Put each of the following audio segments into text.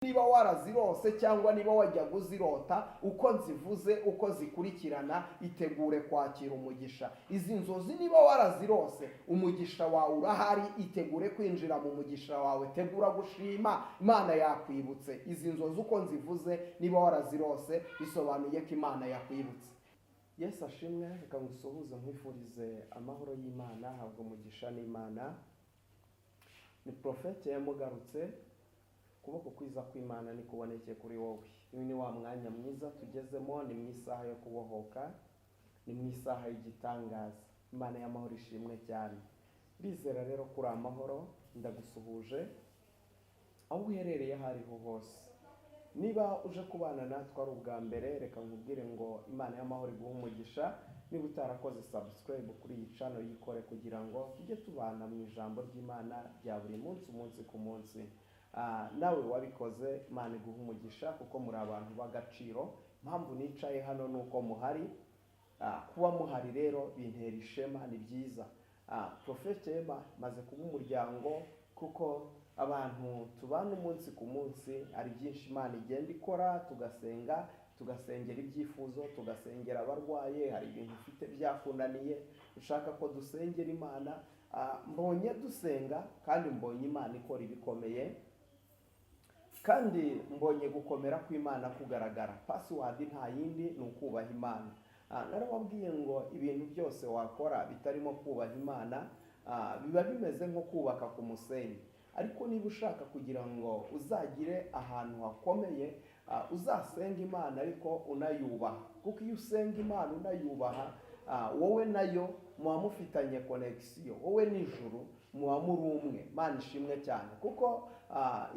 niba warazirose cyangwa niba wajya kuzirota, uko nzivuze uko zikurikirana, itegure kwakira umugisha. Izi nzozi niba warazirose, umugisha wawe urahari, itegure kwinjira mu mugisha wawe, tegura gushima, Imana yakwibutse. Izi nzozi uko nzivuze niba warazirose, bisobanuye ko Imana yakwibutse. Yesu ashimwe. Reka ngusuhuze nkwifurize amahoro y'Imana, habwa umugisha n'Imana. Ni profete yamugarutse. Kuboko kwiza kw'Imana ni kuboneke kuri wowe. Uyu ni wa mwanya mwiza tugezemo, ni mu isaha yo kubohoka, ni mu isaha y'igitangaza. Imana y'amahoro ishimwe cyane. Bizera rero kuri amahoro, ndagusuhuje aho uherereye hariho hose. Niba uje kubana natwe ari ubwa mbere, reka nkubwire ngo Imana y'amahoro iguhe umugisha. Niba utarakoze subscribe kuri iyi channel, yikore kugira ngo tujye tubana mu ijambo ry'Imana rya buri munsi, umunsi ku munsi. Nawe wabikoze, Imana iguhe umugisha kuko muri abantu b'agaciro. Mpamvu nicaye hano nuko muhari. Kuba muhari rero bintera ishema, ni byiza. Profete Ema maze kuba umuryango, kuko abantu tubana umunsi ku munsi, ari byinshi Imana igenda ikora. Tugasenga, tugasengera ibyifuzo, tugasengera abarwaye. Hari ibintu ufite byakunaniye ushaka ko dusengera Imana. Mbonye dusenga kandi mbonye Imana ikora ibikomeye, kandi mbonye gukomera kw'Imana kugaragara. Password nta yindi, ni ukubaha Imana. Narababwiye ngo ibintu byose wakora bitarimo kubaha Imana biba bimeze nko kubaka ku musenyi. Ariko niba ushaka kugira ngo uzagire ahantu hakomeye, uzasenga Imana ariko unayubaha. Kuko iyo usenga Imana unayubaha, wowe nayo muba mufitanye connection. Wowe n'ijuru muba muri umwe. Imana ishimwe cyane, kuko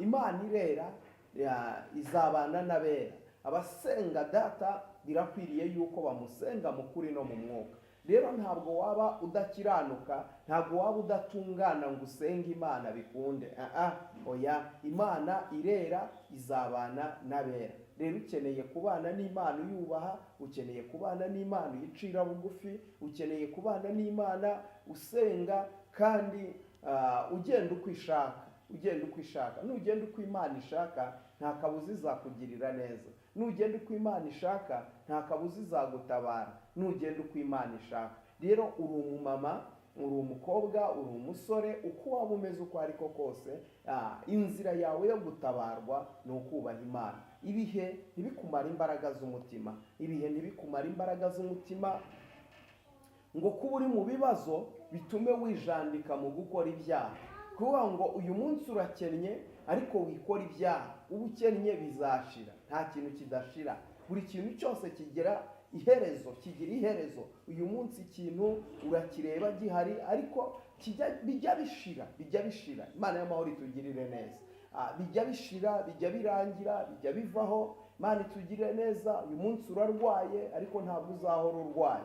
Imana irera, izabana n'abera. Abasenga data birakwiriye yuko bamusenga mu kuri no mu mwuka. Rero ntabwo waba udakiranuka, ntabwo waba udatungana ngo usenge Imana bikunde. Oya, Imana irera, izabana n'abera. Rero ukeneye kubana n'Imana uyubaha, ukeneye kubana n'Imana uyicira bugufi, ukeneye kubana n'Imana usenga, kandi ugenda uko ishaka. Ugenda uko ishaka. Nugenda uko Imana ishaka, nta kabuza izakugirira neza. Nugenda uko Imana ishaka, nta kabuza izagutabara. Nugenda uko Imana ishaka. Rero uri umumama, uri umukobwa, uri umusore, uko waba umeze uko ariko kose, inzira yawe yo gutabarwa ni ukubaha Imana. Ibihe ntibikumara imbaraga z'umutima. Ibihe ntibikumara imbaraga z'umutima ngo kuba uri mu bibazo bitume wijandika mu gukora ibyaha. Kuvuga ngo uyu munsi urakennye ariko wikora ibyaha, ubukennye bizashira. Nta kintu kidashira. Buri kintu cyose kigira iherezo, kigira iherezo. Uyu munsi ikintu urakireba gihari ariko bijya bishira. Imana y'amahoro itugirire neza. Bijya bishira, bijya birangira, bijya bivaho. Imana itugirire neza. Uyu munsi urarwaye ariko ntabwo uzahora urwaye.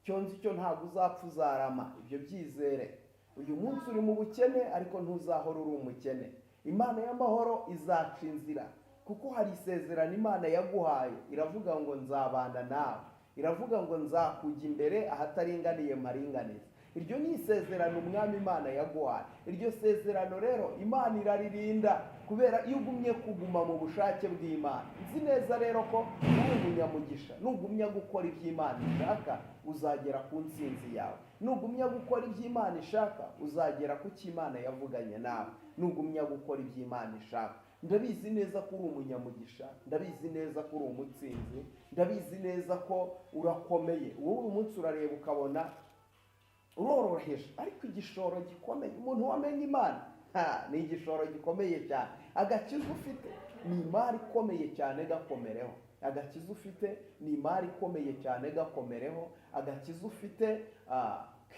Cyonzi cyo ntabwo uzapfa uzarama. Ibyo byizere. Uyu munsi uri mu bukene ariko ntuzahora uri umukene. Imana y'amahoro izaca inzira, kuko hari isezerano Imana yaguhaye. Iravuga ngo nzabana nawe. Iravuga ngo nzakujya imbere ahataringaniye maringaniza. Iryo ni isezerano umwami Imana yaguhaye. Iryo sezerano rero Imana iraririnda, kubera iyo ugumye kuguma mu bushake bw'Imana. Nzi neza rero ko uri umunyamugisha. Nugumya gukora iby'Imana ishaka, uzagera ku ntsinzi yawe. Nugumya gukora iby'Imana ishaka, uzagera ku cyo Imana yavuganye nawe. Nugumya gukora iby'Imana ishaka. Ndabizi neza ko uri umunyamugisha, ndabizi neza ko uri umutsinzi, ndabizi neza ko urakomeye. Wowe umunsi urareba ukabona uroroheje, ariko igishoro gikomeye. Umuntu wamenye Imana ni igishoro gikomeye cyane. Agakiza ufite ni imari ikomeye cyane, gakomereho. Agakiza ufite ni imari ikomeye cyane, gakomereho. Agakiza ufite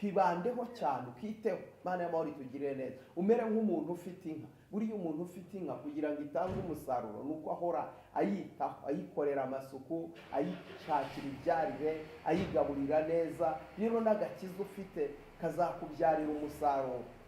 kibandeho cyane, ukiteho. Imana y'amahoro itugirire neza. Umere nk'umuntu ufite inka. Buriya umuntu ufite inka kugira ngo itange umusaruro nuko ahora ayitaho, ayikorera amasuku, ayishakira ibyarire, ayigaburira neza. Rero n'agakiza ufite kazakubyarira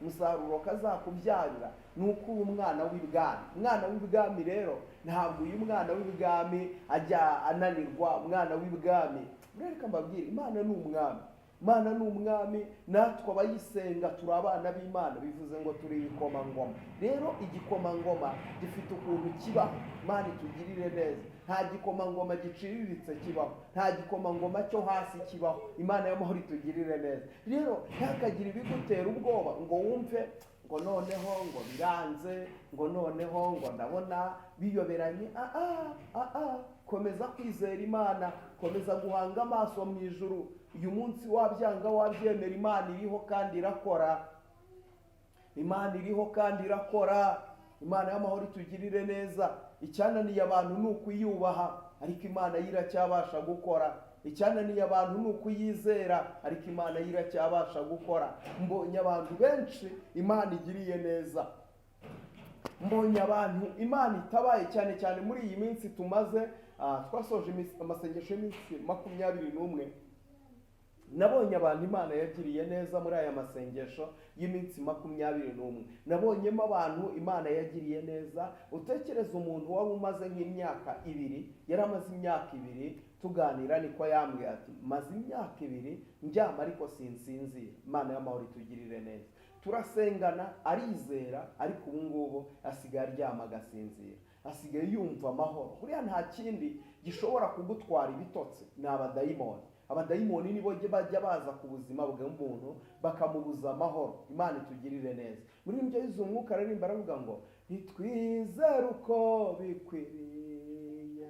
umusaruro kazakubyarira nuko uri umwana w'ibwami. Umwana w'ibwami rero ntabwo uyu mwana w'ibwami ajya ananirwa. Umwana w'ibwami, reka mbabwire, Imana ni umwami. Imana ni umwami, natwe abayisenga turi abana b'Imana, bivuze ngo turi ibikomangoma. Rero igikomangoma gifite ukuntu kibaho. Imana itugirire neza. Nta gikomangoma giciriritse kibaho, nta gikomangoma cyo hasi kibaho. Imana y'amahoro itugirire neza. Rero ntihakagire ibigutera ubwoba ngo wumve ngo noneho ngo biranze, ngo noneho ngo ndabona biyoberanye. Komeza kwizera Imana, komeza guhanga amaso mu ijuru. Uyu munsi wabyanga wabyemera, Imana iriho kandi irakora. Imana iriho kandi irakora. Imana y'amahoro itugirire neza. Icyananiye abantu ni ukuyubaha, ariko Imana iracyabasha gukora. Icyananiye abantu ni ukuyizera, ariko Imana iracyabasha gukora. Mbonye abantu benshi Imana igiriye neza. Mbonye abantu Imana itabaye, cyane cyane muri iyi minsi tumaze, twasoje amasengesho y'iminsi 21. Nabonye abantu Imana yagiriye neza muri aya masengesho y'iminsi 21. Nabonyemo abantu Imana yagiriye neza. Utekereza umuntu wari umaze nk'imyaka 2, yari amaze imyaka 2 tuganira, niko yambwiye ati maze imyaka 2 ndyama ariko sinsinzira. Imana y'amahoro itugirire neza. Turasengana, arizera, ariko ubu ngubu asigaye aryama agasinzira, asigaye yumva amahoro. Buriya nta kindi gishobora kugutwara ibitotsi, ni abadayimoni. Abadayimoni nibo bajya baza ku buzima bw'umuntu bakamubuza amahoro. Imana itugirire neza. Muri ibyo yize umwuka aririmba aravuga ngo nitwizere uko bikwiriye,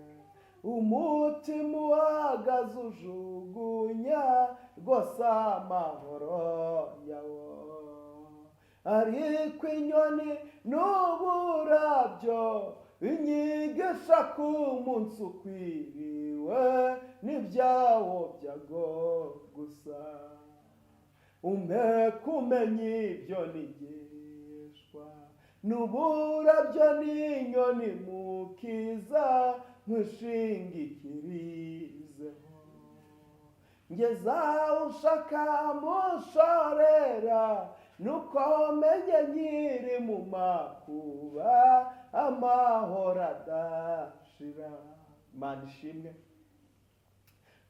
umutima uhagaze ujugunya rwose amahoro yawo, ariko inyoni n'uburabyo inyigisha ku munsi ukwiriwe n'ibyawo byago gusa. Umpe kumenya ibyo nigishwa, n'uburabyo n'inyoni mukiza nkwishingikirizeho. Ngeza ushaka mushorera, nuko menye nyiri mu makuba amahoro adashira. Imana ishimwe.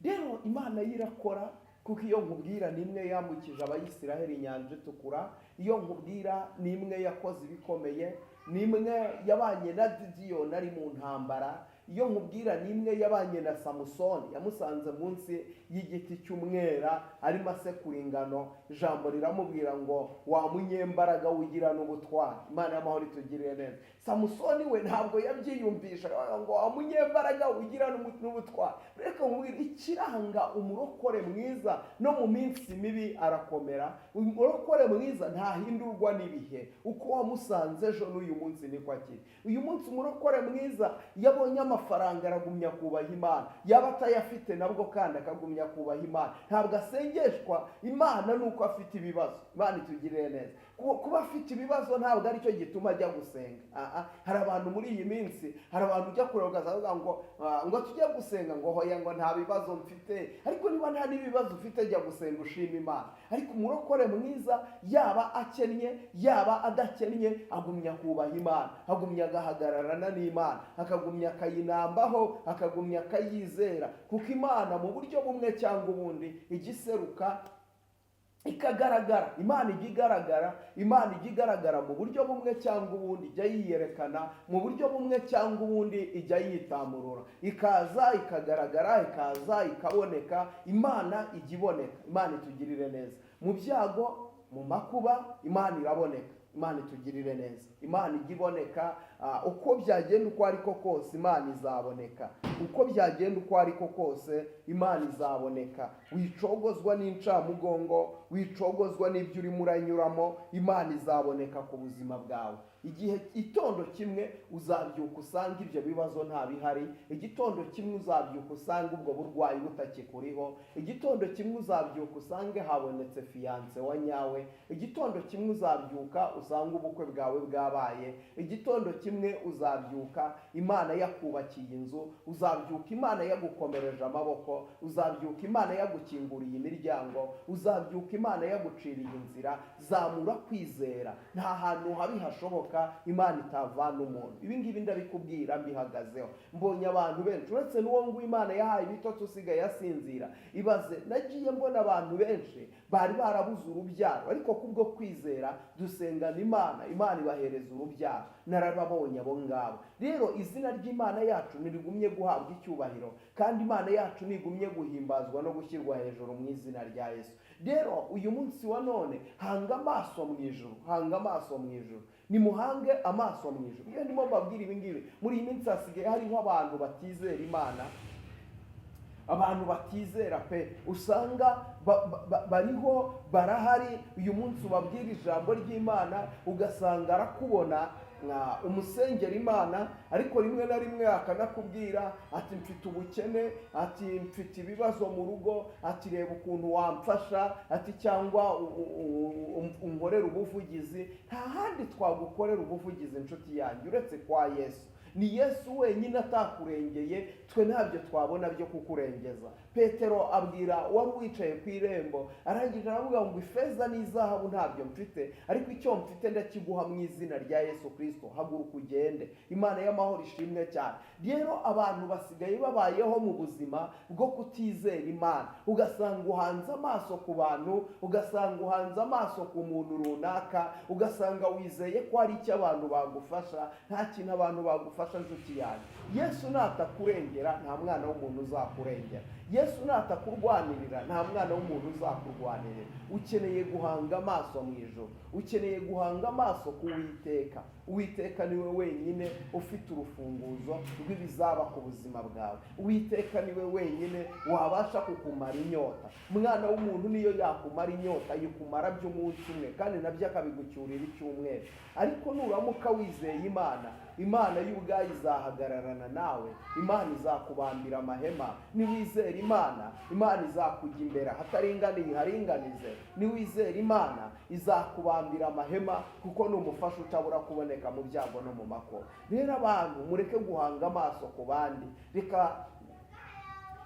Rero Imana yirakora, kuko iyo nkubwira nimwe yambukije abayisiraheli inyanja itukura, iyo nkubwira nimwe yakoze ibikomeye, nimwe yabanye na Gideyoni ari mu ntambara, iyo nkubwira nimwe yabanye na Samusoni, yamusanze munsi y'igiti cy'umwera arimo asekura ingano. Ijambo riramubwira ngo wa munyembaraga wigira n'ubutwari. Imana y'amahoro itugirire neza. Samusoni we ntabwo yabyiyumvisha ngo wa munyembaraga wigira n'ubutwari. Reka nkubwire ikiranga umurokore mwiza no mu minsi mibi arakomera. Umurokore mwiza ntahindurwa n'ibihe. Uko wamusanze ejo n'uyu munsi niko akiri. Uyu munsi umurokore mwiza yabonye amafaranga aragumya kubaha Imana, yaba atayafite nabwo kandi akagumya kubaha Imana. Ntabwo asengeshwa Imana nuko afite ibibazo. Imana itugirire neza. Kuba afite ibibazo ntabwo ari cyo gituma ajya gusenga. Hari abantu muri iyi minsi, hari abantu ujya kureba ukazavuga ngo tujye gusenga, ngo hoya ngo nta bibazo mfite. Ariko niba nta n'ibibazo ufite jya gusenga ushima Imana. Ariko umurokore mwiza yaba akennye yaba adakennye agumya kubaha Imana, agumya agahagararana n'Imana, akagumya akayinambaho, akagumya akayizera. Kuko Imana mu buryo bumwe cyangwa ubundi igiseruka ikagaragara. Imana ijya igaragara, Imana ijya igaragara mu buryo bumwe cyangwa ubundi, ijya yiyerekana mu buryo bumwe cyangwa ubundi, ijya yitamurura, ikaza ikagaragara, ikaza ikaboneka. Imana ijya iboneka. Imana itugirire neza. Mu byago, mu makuba, Imana iraboneka. Imana itugirire neza. Imana ijya iboneka. Uko byagenda uko ariko kose Imana izaboneka. Uko byagenda uko ariko kose Imana izaboneka. Wicogozwa n'incamugongo, wicogozwa n'ibyo urimo uranyuramo, Imana izaboneka ku buzima bwawe. Igihe itondo kimwe uzabyuka usanga ibyo bibazo nta bihari. Igitondo kimwe uzabyuka usanga ubwo burwayi butakikuriho. Igitondo kimwe uzabyuka usange habonetse fiance wa nyawe. Igitondo kimwe uzabyuka usanga ubukwe bwawe bwabaye. Igitondo kimwe uzabyuka Imana yakubakiye inzu. Uzabyuka Imana yagukomereje amaboko. Uzabyuka Imana yagukinguriye imiryango. Uzabyuka Imana yaguciriye inzira. Zamura kwizera. Nta hantu habi hashoboka bidashoboka Imana itavana umuntu. Ibi ngibi ndabikubwira mbihagazeho. Mbonye abantu benshi uretse n'uwo ngo Imana yahaye ibitotsi usigaye yasinzira. Ibaze nagiye mbona abantu benshi bari barabuze urubyaro, ariko kubwo kwizera dusengana Imana, Imana ibahereza urubyaro. Narababonye abo ngabo. Rero izina ry'Imana yacu nirigumye guhabwa icyubahiro, kandi Imana yacu nigumye guhimbazwa no gushyirwa hejuru mu izina rya Yesu. Rero uyu munsi wa none hanga amaso mu ijuru, hanga amaso mu ijuru. Nimuhange amaso mu ijuru. Iyo ndimo mbabwira ibi ngibi, muri iyi minsi hasigaye hariho abantu batizera Imana, abantu batizera pe, usanga bariho barahari. Uyu munsi ubabwira ijambo ry'Imana ugasanga arakubona umusengera Imana, ariko rimwe na rimwe akanakubwira ati mfite ubukene, ati mfite ibibazo mu rugo, ati reba ukuntu wamfasha, ati cyangwa unkorera ubuvugizi. Nta handi twagukorera ubuvugizi inshuti yanjye uretse kwa Yesu. Ni Yesu wenyine atakurengeye, twe ntabyo twabona byo kukurengeza. Petero abwira wari wicaye ku irembo, arangije aravuga ngo ifeza n'izahabu ntabyo mfite, ariko icyo mfite ndakiguha mu izina rya Yesu Kristo, haguruka ugende. Imana y'amahoro ishimwe cyane. Rero abantu basigaye babayeho mu buzima bwo kutizera Imana, ugasanga uhanze amaso ku bantu, ugasanga uhanze amaso ku muntu runaka, ugasanga wizeye ko hari icyo abantu bagufasha. Nta kintu abantu bagufasha nshuti yanjye. Yesu natakurengera nta mwana w'umuntu uzakurengera. Yesu natakurwanirira nta mwana w'umuntu uzakurwanirira. Ukeneye guhanga amaso mu ijuru, ukeneye guhanga amaso ku Uwiteka. Uwiteka niwe wenyine ufite urufunguzo rw'ibizaba ku buzima bwawe. Uwiteka niwe wenyine wabasha kukumara inyota. Mwana w'umuntu niyo yakumara inyota, yikumara by'umunsi umwe, kandi nabyo akabigucyurira icyumweru. Ariko nuramuka wizeye Imana, Imana y'ubwayo izahagararana nawe. Imana izakubambira amahema. Niwizera Imana, Imana izakujya imbere hataringaniye haringanize. Niwizera Imana izakubambira amahema, kuko ni umufasha utabura kuboneka mu byago no mu makuba. Rero abantu mureke guhanga amaso ku bandi.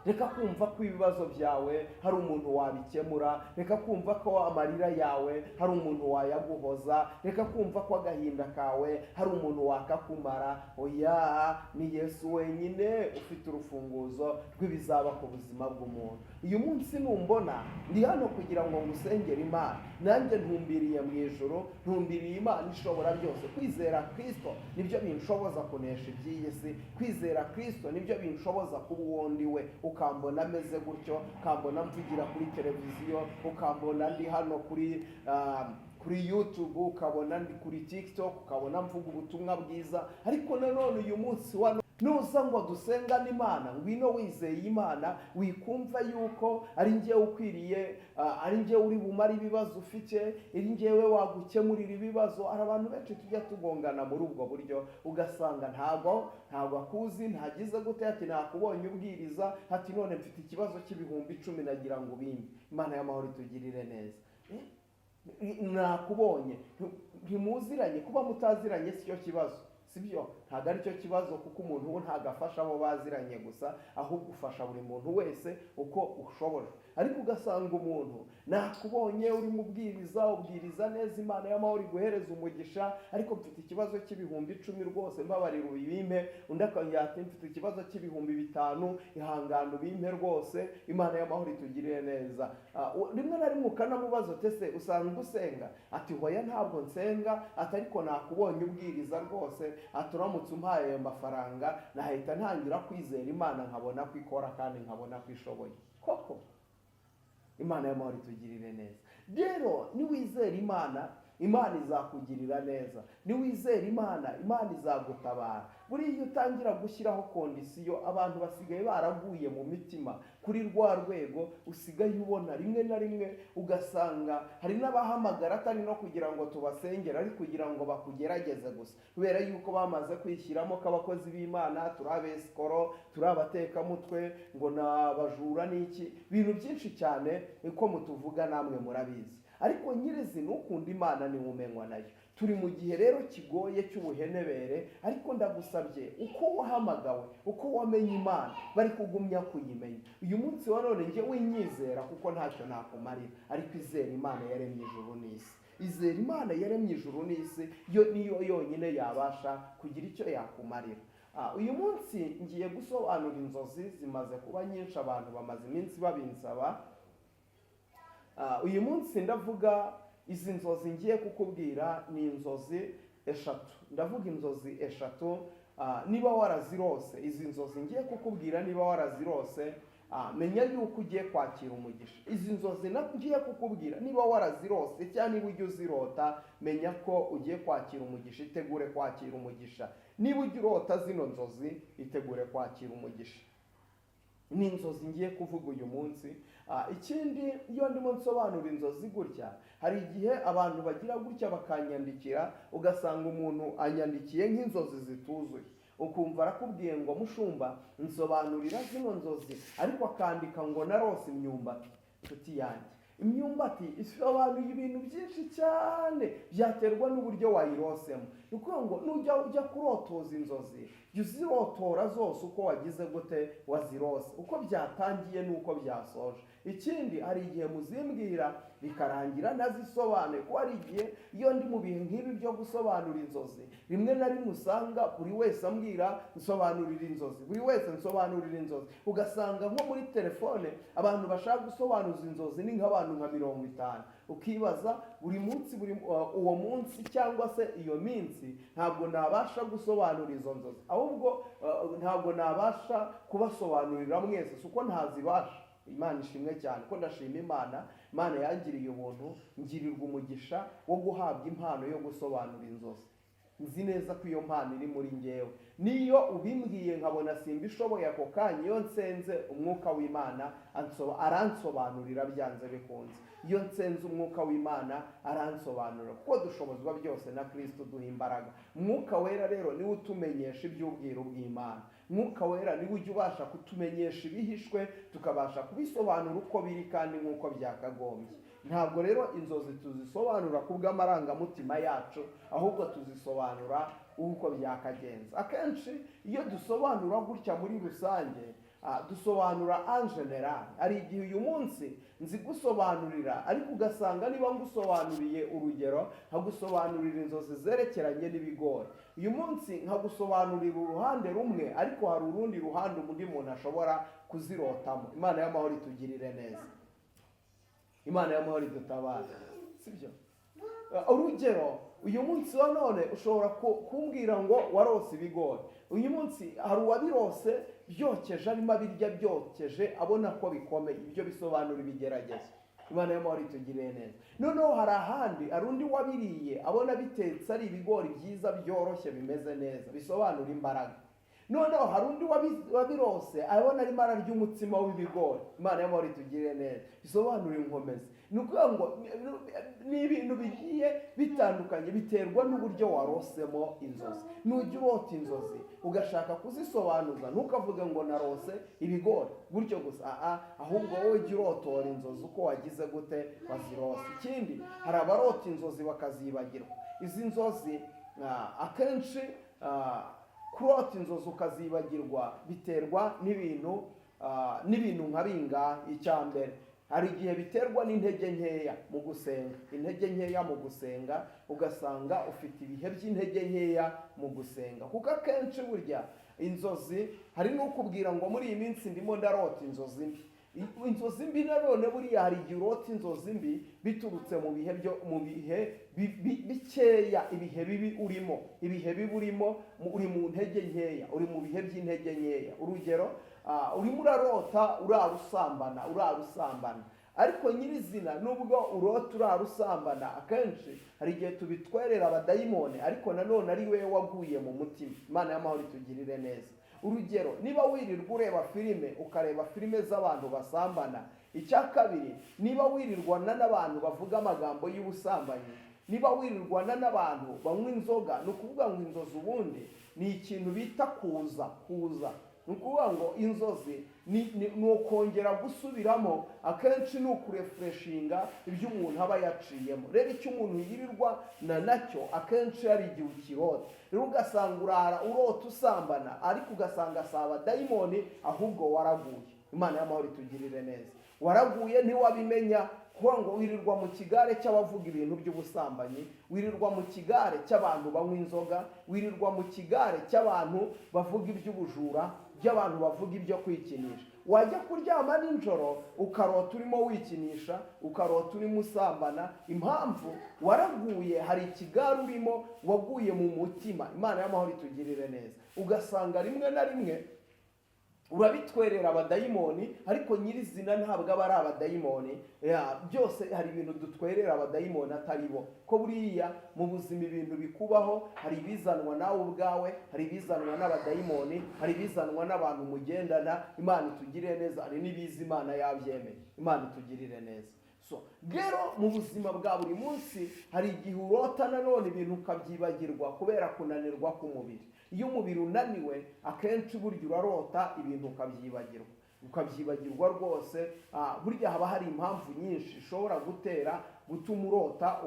Reka kumva ko ibibazo byawe hari umuntu wabikemura. Reka kumva ko amarira yawe hari umuntu wayaguhoza. Reka kumva ko agahinda kawe hari umuntu wakakumara. Oya, ni Yesu wenyine ufite urufunguzo rw'ibizaba ku buzima bw'umuntu. Uyu munsi numbona ndi hano kugira ngo ngusengere Imana, nanjye ntumbiriye mu ijuru, ntumbiriye Imana ishobora byose. Kwizera Kristo nibyo binshoboza kunesha iby'iyi si. Kwizera Kristo nibyo binshoboza kuba uwo ndi we. Ukambona ameze gutyo, ukambona mvugira kuri televiziyo, ukambona ndi hano kuri YouTube, ukabona ndi kuri TikTok, ukabona mvuga ubutumwa bwiza. Ariko nanone uyu munsi nuza ngo dusengane Imana, ngwino wizeye Imana, wikumva yuko ari njyewe ukwiriye, ari njyewe uri bumara ibibazo ufite, ari njyewe wagukemurira ibibazo. Hari abantu benshi tujya tugongana muri ubwo buryo, ugasanga ntabwo akuzi, ntagize gute, ati nakubonye ubwiriza, ati none mfite ikibazo cy'ibihumbi 10 nagira ngo ubimpe. Imana y'amahoro itugirire neza. Nakubonye, ntimuziranye. Kuba mutaziranye si cyo kibazo, sibyo? Ntabwo ari cyo kibazo, kuko umuntu ubu ntabwo afasha abo baziranye gusa, ahubwo ufasha buri muntu wese uko ushoboye. Ariko ugasanga umuntu nakubonye uri mubwiriza, ubwiriza neza, Imana y'amahoro iguhereza umugisha, ariko mfite ikibazo cy'ibihumbi 10 rwose, mbabarira ubimpe. Undi akongera ati mfite ikibazo cy'ibihumbi 5, ihangana ubimpe rwose. Imana y'amahoro itugirire neza. Rimwe na rimwe ukanamubaza tese usanga usenga, ati hoya ntabwo nsenga, ati ariko nakubonye ubwiriza rwose, ati uramutse umpaye ayo mafaranga nahita ntangira kwizera Imana, nkabona ko ikora kandi nkabona ko ishoboye. Koko Imana y'amahoro itugirire neza. Rero niwizera Imana, Imana izakugirira neza. Niwizera Imana, Imana izagutabara. Buriya utangira gushyiraho kondisiyo, abantu basigaye baraguye mu mitima kuri rwa rwego, usigaye ubona rimwe na rimwe ugasanga hari n'abahamagara atari no kugira ngo tubasengere, ari kugira ngo bakugerageze gusa, kubera yuko bamaze kwishyiramo ko abakozi b'Imana turi abesikoro, turi abatekamutwe, ngo nabajura n'iki, ibintu byinshi cyane uko mutuvuga namwe murabizi. Ariko nyirizina ukunda Imana ni umenywa nayo. Turi mu gihe rero kigoye cy'ubuhenebere, ariko ndagusabye uko wahamagawe, uko wamenye Imana, bari kugumya kuyimenya. Uyu munsi wa none njye winyizera, kuko ntacyo nakumarira, ariko izera Imana yaremye ijuru n'isi. izera Imana yaremye ijuru n'isi, yo niyo yonyine yabasha kugira icyo yakumarira. Uyu munsi ngiye gusobanura inzozi zimaze kuba nyinshi, abantu bamaze iminsi babinsaba. Uyu munsi ndavuga izi nzozi ngiye kukubwira ni inzozi eshatu. Ndavuga inzozi eshatu. Niba warazirose, izi nzozi ngiye kukubwira niba warazirose, menya yuko ugiye kwakira umugisha. Izi nzozi ngiye kukubwira niba warazirose cyangwa niba ujya uzirota, menya ko ugiye kwakira umugisha. Itegure kwakira umugisha. Niba ujya urota zino nzozi, itegure kwakira umugisha. Ni inzozi ngiye kuvuga uyu munsi. Ikindi, iyo ndimo nsobanura inzozi gutya, hari igihe abantu bagira gutya bakanyandikira, ugasanga umuntu anyandikiye nk'inzozi zituzuye, ukumva arakubwiye ngo mushumba nsobanurira zino nzozi, ariko akandika ngo narose imyumbati. Nshuti yanjye, imyumbati isobanuye ibintu byinshi cyane, byaterwa n'uburyo wayirosemo. Ni ukuvuga ngo nujya kurotoza inzozi, jya uzirotora zose uko wagize gute wazirose, uko byatangiye n'uko byasoje. Ikindi, hari igihe muzimbwira bikarangira nazisobanuye, kuko hari igihe iyo ndi mu bihe nk'ibi byo gusobanura inzozi, rimwe na rimwe usanga buri wese ambwira nsobanurira inzozi, buri wese nsobanurira inzozi, ugasanga nko muri telefone abantu bashaka gusobanuza inzozi ni nk'abantu nka 50. Ukibaza buri munsi uwo munsi cyangwa se iyo minsi ntabwo nabasha gusobanura izo nzozi, ahubwo ntabwo nabasha kubasobanurira mwese, uko ntazibasha. Imana ishimwe cyane ko ndashima Imana yangiriye ubuntu, ngirirwa umugisha wo guhabwa impano yo gusobanura inzozi. Nzi neza ko iyo mpano iri muri ngewe. Niyo ubimbwiye nkabona simbishoboye ako kanya, iyo nsenze umwuka w'Imana aransobanurira byanze bikunze. Iyo nsenze umwuka w'Imana aransobanurira, kuko dushobozwa byose na Kristo duha imbaraga. Mwuka wera rero niwe utumenyesha iby'ubwiru bw'Imana. Mwuka wera niwe ujya ubasha kutumenyesha ibihishwe, tukabasha kubisobanura uko biri kandi nk'uko byakagombye. Ntabwo rero inzozi tuzisobanura ku bw'amarangamutima yacu, ahubwo tuzisobanura uko byakagenze. Akenshi iyo dusobanura gutya muri rusange, dusobanura en general. Hari igihe uyu munsi nzi gusobanurira, ariko ugasanga niba ngusobanuriye urugero nkagusobanurira inzozi zerekeranye n'ibigori, uyu munsi nkagusobanurira uruhande rumwe, ariko hari urundi ruhande undi muntu ashobora kuzirotamo. Imana y'amahoro itugirire neza. Imana y'amahoro idutabare. Sibyo? Urugero, uyu munsi wa none ushobora kumbwira ngo warose ibigori. Uyu munsi hari uwabirose byokeje, arimo abirya byokeje, abona ko bikomeye. Ibyo bisobanura ibigeragezo. Imana y'amahoro itugirire neza. Noneho hari ahandi, hari undi wabiriye abona bitetse ari ibigori byiza byoroshye bimeze neza, bisobanura imbaraga. Noneho hari undi wabirose abona arimo ararya umutsima w'ibigori. Imana y'amahoro itugirire neza, bisobanura inkomezi. Ni ukuvuga ngo ni ibintu bigiye bitandukanye, biterwa n'uburyo warosemo inzozi. Nujya urota inzozi ugashaka kuzisobanuza, ntukavuge ngo narose ibigori gutyo gusa, ahubwo wowe jya urotora inzozi uko wagize gute wazirose. Ikindi, hari abarota inzozi bakazibagirwa. Izi nzozi akenshi kurota inzozi ukazibagirwa biterwa n'ibintu nka binga. Icyambere, hari igihe biterwa n'intege nkeya mu gusenga. Intege nkeya mu gusenga, ugasanga ufite ibihe by'intege nkeya mu gusenga, kuko akenshi burya inzozi hari n'ukubwira ngo muri iyi minsi ndimo ndarota inzozi mbi. Inzozi mbi nanone buriya hari igihe urota inzozi mbi biturutse mu bihe bikeya, ibihe bibi urimo. Ibihe bibi urimo, uri mu ntege nkeya, uri mu bihe by'intege nkeya. Urugero, urimo urarota urarusambana, ariko nyirizina nubwo urota urarusambana, akenshi hari igihe tubitwerera abadayimoni, ariko nanone ari we waguye mu mutima. Imana y'amahoro itugirire neza. Urugero, niba wirirwa ureba filime, ukareba filime z'abantu basambana. Icya kabiri, niba wirirwana n'abantu bavuga amagambo y'ubusambanyi, niba wirirwana n'abantu banywa inzoga, ni ukuvuga ngo inzozi ubundi ni ikintu bita kuza. Ni ukuvuga ngo inzozi ni ukongera gusubiramo, akenshi ni ukurefreshinga ibyo umuntu aba yaciyemo. Rero icyo umuntu yirirwa nacyo akenshi hari igihe ukirota. Rero ugasanga urota usambana, ariko ugasanga asaba dayimoni, ahubwo waraguye. Imana y'amahoro itugirire neza. Waraguye ntiwabimenya, kuko ngo wirirwa mu kigare cy'abavuga ibintu by'ubusambanyi, wirirwa mu kigare cy'abantu banywa inzoga, wirirwa mu kigare cy'abantu bavuga iby'ubujura, by'abantu bavuga ibyo kwikinisha. Wajya kuryama nijoro ukarota urimo wikinisha, ukarota urimo usambana. Impamvu waraguye, hari ikigare urimo, waguye mu mutima. Imana y'amahoro itugirire neza. Ugasanga rimwe na rimwe urabitwerera abadayimoni, ariko nyirizina ntabwo aba ari abadayimoni. Byose hari ibintu dutwerera abadayimoni atari bo. Ko buriya mu buzima ibintu bikubaho, hari ibizanwa nawe ubwawe, hari ibizanwa n'abadayimoni, hari ibizanwa n'abantu mugendana. Imana itugirire neza. Hari n'ibiza Imana yabyemeye. Imana itugirire neza. Rero mu buzima bwa buri munsi hari igihe urota nanone ibintu ukabyibagirwa kubera kunanirwa k'umubiri. Iyo umubiri unaniwe, akenshi burya urarota ibintu ukabyibagirwa rwose. Burya haba hari impamvu nyinshi ishobora gutuma urota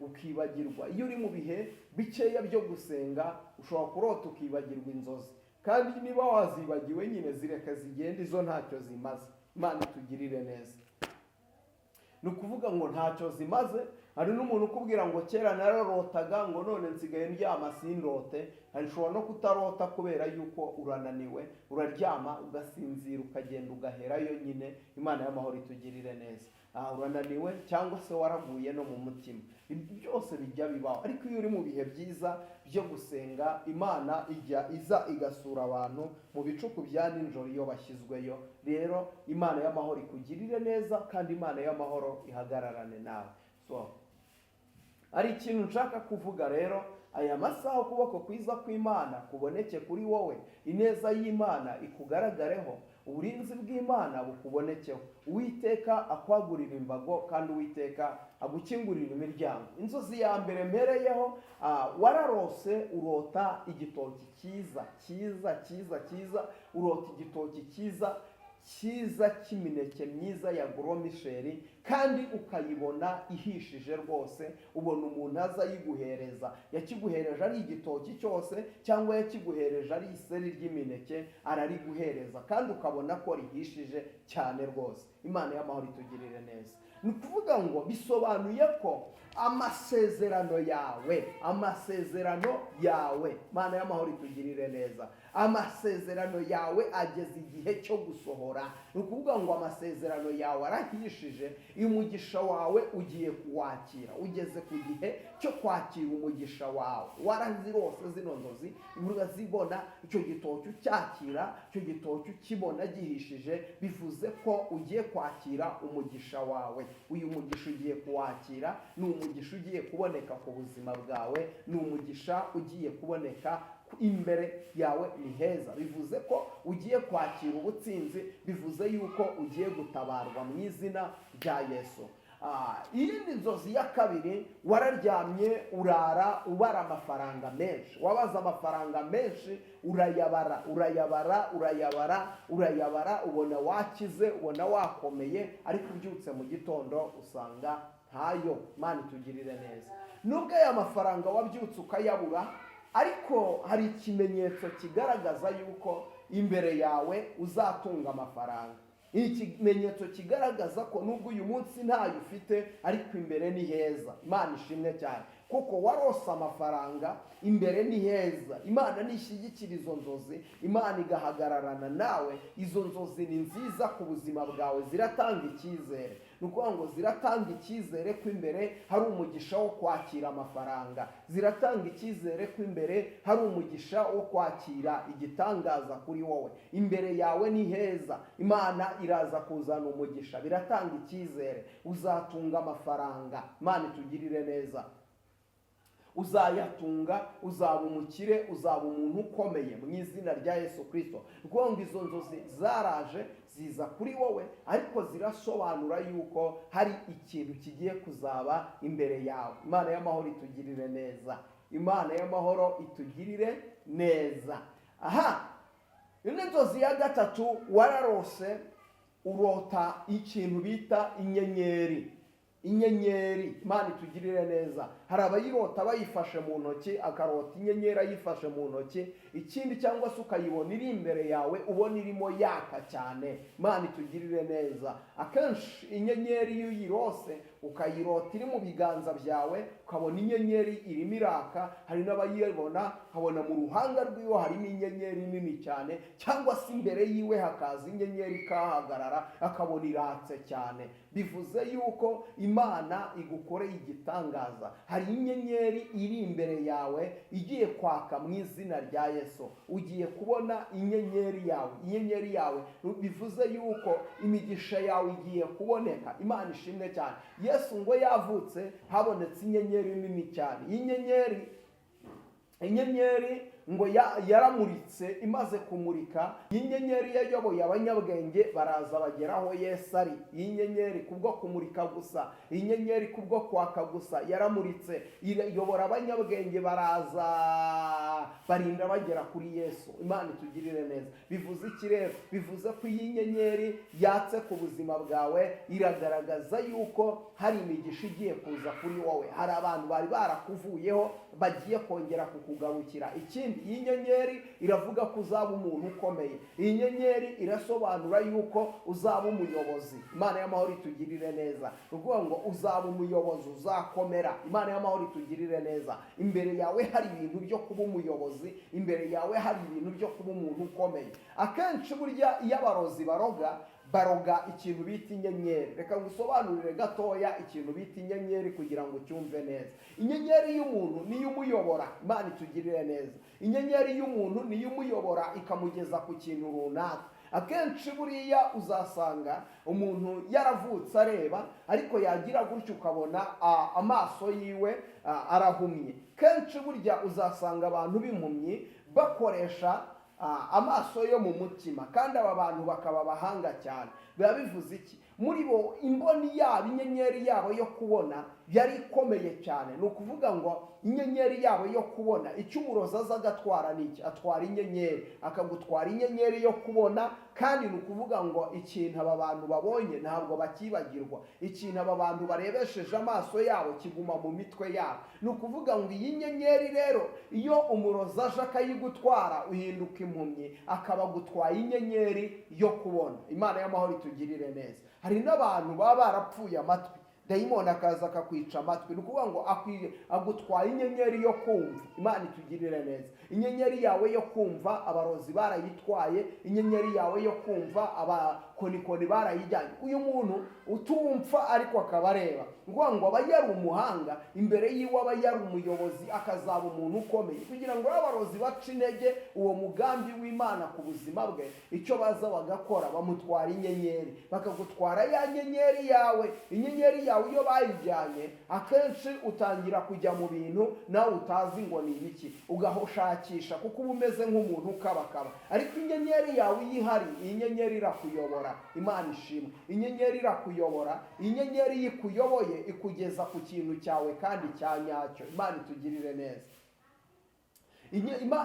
ukibagirwa. Iyo uri mu bihe bikeya byo gusenga, ushobora kurota ukibagirwa inzozi, kandi niba wazibagiwe nyine zireka zigenda, izo ntacyo zimaze. Imana itugirire neza. Ni ukuvuga ngo ntacyo zimaze. Hari n'umuntu ukubwira ngo kera nararotaga, ngo none nsigaye ndyama sindote. Hari ushobora no kutarota kubera yuko urananiwe, uraryama ugasinzira ukagenda ugaherayo nyine. Imana y'amahoro itugirire neza. Urananiwe cyangwa se waraguye no mu mutima. Ibi byose bijya bibaho. Ariko iyo uri mu bihe byiza byo gusenga, Imana iza igasura abantu mu bicuku bya nijoro iyo bashyizweyo. Rero Imana y'amahoro ikugirire neza, kandi Imana y'amahoro ihagararane nawe. Ari ikintu nshaka kuvuga rero, aya masaha ukuboko kwiza kw'Imana kuboneke kuri wowe, ineza y'Imana ikugaragareho, uburinzi bw'Imana bukubonekeho. Uwiteka akwagurira imbago, kandi Uwiteka agukingurira imiryango. Inzozi ya mbere mpereyeho, wararose urota igitoki cyiza, urota igitoki cyiza cy'imineke myiza ya goromisheri, kandi ukayibona ihishije rwose. Ubona umuntu aza yiguhereza, yakiguhereje ari igitoki cyose cyangwa yakiguhereje ari iseri ry'imineke, arariguhereza kandi ukabona ko rihishije cyane rwose. Imana y'amahoro itugirire neza. Ni ukuvuga ngo bisobanuye ko amasezerano yawe, Imana y'amahoro itugirire neza, amasezerano yawe ageze igihe cyo gusohora. Ni ukuvuga ngo amasezerano yawe arahishije, umugisha wawe ugiye kuwakira. Ugeze ku gihe cyo kwakira umugisha wawe. Warazirose zino nzozi, urazibona, icyo gitoki ucyakira, icyo gitoki ukibona gihishije, bivuze ko ugiye kwakira umugisha wawe. Uyu mugisha ugiye kuwakira, ni umugisha ugiye kuboneka ku buzima bwawe, ni umugisha ugiye kuboneka imbere yawe. Ni heza. Bivuze ko ugiye kwakira ubutsinzi, bivuze yuko ugiye gutabarwa mu izina rya Yesu. Iyindi nzozi ya kabiri, wararyamye urara ubara amafaranga menshi. Wabaza amafaranga menshi, urayabara, ubona wakize, ubona wakomeye, ariko ubyutse mu gitondo usanga ntayo. Imana itugirire neza. Nubwo aya mafaranga wabyutse ukayabura, ariko hari ikimenyetso kigaragaza yuko imbere yawe uzatunga amafaranga. Ikimenyetso kigaragaza ko nubwo uyu munsi ntayo ufite, ariko imbere ni heza. Imana ishimwe cyane, kuko warose amafaranga, imbere ni heza. Imana nishyigikira izo nzozi, Imana igahagararana nawe. Izo nzozi ni nziza ku buzima bwawe, ziratanga icyizere. Ni ukuvuga ngo ziratanga icyizere ko imbere hari umugisha wo kwakira amafaranga. Ziratanga icyizere ko imbere hari umugisha wo kwakira igitangaza kuri wowe. Imbere yawe ni heza, Imana iraza kuzana umugisha. Biratanga icyizere, uzatunga amafaranga. Imana itugirire neza. Uzayatunga, uzaba umukire, uzaba umuntu ukomeye mu izina rya Yesu Kristo. Kuko ngo izo nzozi zaraje ziza kuri wowe, ariko zirasobanura yuko hari ikintu kigiye kuzaba imbere yawe. Imana y'amahoro itugirire neza. Imana y'amahoro itugirire neza. Ino nzozi ya gatatu, wararose urota ikintu bita inyenyeri. inyenyeri. Imana itugirire neza. Hari abayirota bayifashe mu ntoki, akarota inyenyeri ayifashe mu ntoki, ikindi cyangwa se ukayibona iri imbere yawe ubona irimo yaka cyane. Imana itugirire neza. Akenshi inyenyeri iyo uyirose ukayirota iri mu biganza byawe, ukabona inyenyeri irimo iraka. Hari n'abayibona habona mu ruhanga rw'iwe harimo inyenyeri nini cyane, cyangwa se imbere yiwe hakaza inyenyeri ikahagarara akabona iratse cyane. Bivuze yuko Imana igukoreye igitangaza. Hari inyenyeri iri imbere yawe igiye kwaka mu izina rya Yesu. Ugiye kubona inyenyeri yawe. Inyenyeri yawe bivuze yuko imigisha yawe igiye kuboneka. Imana ishimwe cyane. Yesu ngo yavutse habonetse inyenyeri nini cyane. Inyenyeri ngo yaramuritse. Imaze kumurika, iyi nyenyeri yayoboye abanyabwenge baraza bageraho Yesu ari. Iyi nyenyeri kubwo kumurika gusa, iyi nyenyeri kubwo kwaka gusa yaramuritse, iyobora abanyabwenge baraza barinda bagera kuri Yesu. Imana itugirire neza. Bivuze iki rero? Bivuze ko iyi nyenyeri yatse ku buzima bwawe, iragaragaza yuko hari imigisha igiye kuza kuri wowe. Hari abantu bari barakuvuyeho bagiye kongera kukugarukira. Ikindi, iyi nyenyeri iravuga ko uzaba umuntu ukomeye. Iyi nyenyeri irasobanura yuko uzaba umuyobozi. Imana y'amahoro itugirire neza. Ukuvuga ngo uzaba umuyobozi, uzakomera. Imana y'amahoro itugirire neza. Imbere yawe hari ibintu byo kuba umuyobozi, imbere yawe hari ibintu byo kuba umuntu ukomeye. Akenshi burya iyo abarozi baroga ikintu bita inyenyeri. Reka ngusobanurire gatoya ikintu bita inyenyeri kugira ngo ucyumve neza. Inyenyeri y'umuntu niyo umuyobora. Imana itugirire neza. Inyenyeri y'umuntu niyo umuyobora ikamugeza ku kintu runaka. Akenshi buriya uzasanga umuntu yaravutse areba, ariko yagira gutyo ukabona amaso yiwe arahumye. Kenshi burya uzasanga abantu b'impumyi bakoresha amaso yo mu mutima, kandi aba bantu bakaba abahanga cyane. Biba bivuze iki? Muri bo imboni yabo, inyenyeri yabo yo kubona yari ikomeye cyane. Ni ukuvuga ngo inyenyeri yabo yo kubona, icyo umurozi aza agatwara ni iki? Atwara inyenyeri, akagutwara inyenyeri yo kubona. Kandi ni ukuvuga ngo ikintu aba bantu babonye ntabwo bakibagirwa. Ikintu aba bantu barebesheje amaso yabo kiguma mu mitwe yabo. Ni ukuvuga ngo iyi nyenyeri rero, iyo umurozi aje akayigutwara, uhinduka impumyi, akaba agutwaye inyenyeri yo kubona. Imana y'amahoro itugirire neza. Hari n'abantu baba barapfuye amatwi, dayimoni akaza akakwica amatwi. Ni ukuvuga ngo agutwaye inyenyeri yo kumva. Imana itugirire neza. Inyenyeri yawe yo kumva abarozi barayitwaye. Inyenyeri yawe yo kumva abakonikoni barayijyanye. Uyu muntu utumva ariko akaba areba, ngo aba yari umuhanga, imbere yiwe aba yari umuyobozi, akazaba umuntu ukomeye. Kugira ngo abarozi bace intege uwo mugambi w'Imana ku buzima bwe, icyo baza bagakora, bamutwara inyenyeri, bakagutwara ya nyenyeri yawe. Inyenyeri yawe iyo bayijyanye, akenshi utangira kujya mu bintu nawe utazi ngo ni ibiki, ugahoshakisha kuko uba umeze nk'umuntu ukabakaba. Ariko inyenyeri yawe iyo ihari, iyi nyenyeri irakuyobora. Imana ishimwe. Inyenyeri irakuyobora. Inyenyeri iyo ikuyoboye ikugeza ku kintu cyawe kandi cya nyacyo. Imana itugirire neza.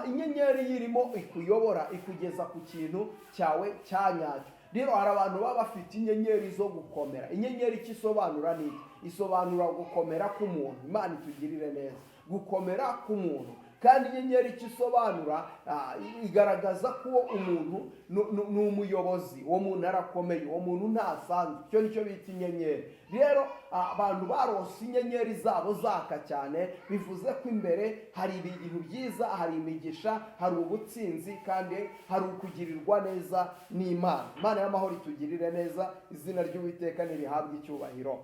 Inyenyeri irimo ikuyobora ikugeza ku kintu cyawe cya nyacyo. Rero hari abantu baba bafite inyenyeri zo gukomera. Inyenyeri icyo isobanura ni iki? Isobanura gukomera k'umuntu. Imana itugirire neza. Gukomera k'umuntu. Kandi inyenyeri icyo isobanura igaragaza ko umuntu ni umuyobozi. Uwo muntu arakomeye, uwo muntu ntasanzwe. Icyo nicyo bita inyenyeri. Rero abantu barose inyenyeri zabo zaka cyane, bivuze ko imbere hari ibintu byiza, hari imigisha, hari ubutsinzi, kandi hari ukugirirwa neza n'Imana. Imana y'amahoro itugirire neza. Izina ry'Uwiteka nirihabwe icyubahiro.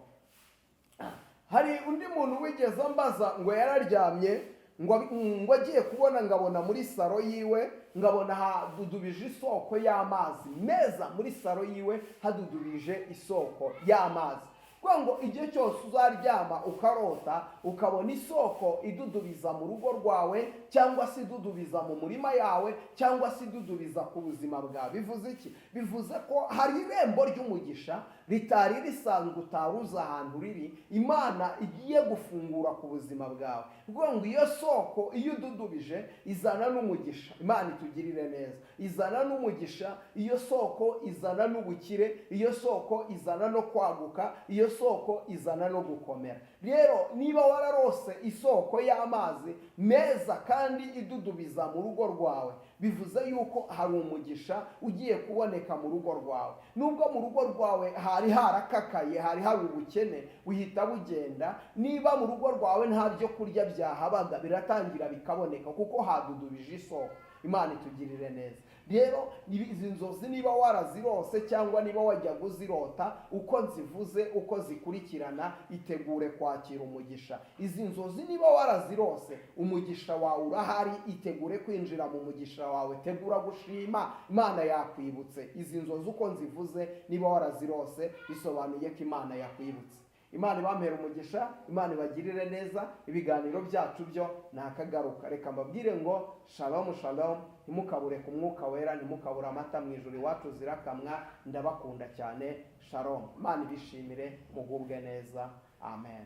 Hari undi muntu wigeze ambaza ngo yararyamye, ngo agiye kubona, ngabona muri saro yiwe, ngabona hadudubije isoko y'amazi meza. Muri saro yiwe hadudubije isoko y'amazi. Kwa ngo igihe cyose uzaryama ukarota ukabona isoko idudubiza mu rugo rwawe, cyangwa se idudubiza mu murima yawe, cyangwa se idudubiza ku buzima bwawe. Bivuze iki? Bivuze ko hari irembo ry'umugisha ritari risanzwe utaruza ahantu riri, Imana igiye gufungura ku buzima bwawe. Kuko ngo iyo soko iyo ududubije izana n'umugisha. Imana itugirire neza. Izana n'umugisha. Iyo soko izana n'ubukire. Iyo soko izana no kwaguka. Iyo soko izana no gukomera. Rero niba wararose isoko y'amazi meza kandi idudubiza mu rugo rwawe, bivuze yuko hari umugisha ugiye kuboneka mu rugo rwawe. Nubwo mu rugo rwawe hari harakakaye, hari ubukene, uhita bugenda. Niba mu rugo rwawe nta byo kurya byahabaga, biratangira bikaboneka kuko hadudubije isoko. Imana itugirire neza. Rero izi nzozi niba warazirose cyangwa niba wajyaga uzirota, uko nzivuze, uko zikurikirana, itegure kwakira umugisha. Izi nzozi niba warazirose, umugisha wawe urahari, itegure kwinjira mu mugisha wawe, tegura gushima, Imana yakwibutse. Izi nzozi uko nzivuze niba warazirose, bisobanuye ko Imana yakwibutse. Imana ibampera umugisha, Imana ibagirire neza. Ibiganiro byacu byo nakagaruka. Reka mbabwire ngo shalom shalom, ntimukabure ku mwuka wera, ntimukabure amata mu ijuru iwacu zirakamwa. Ndabakunda cyane. Shalom. Imana ibishimire, mugubwe neza. Amen.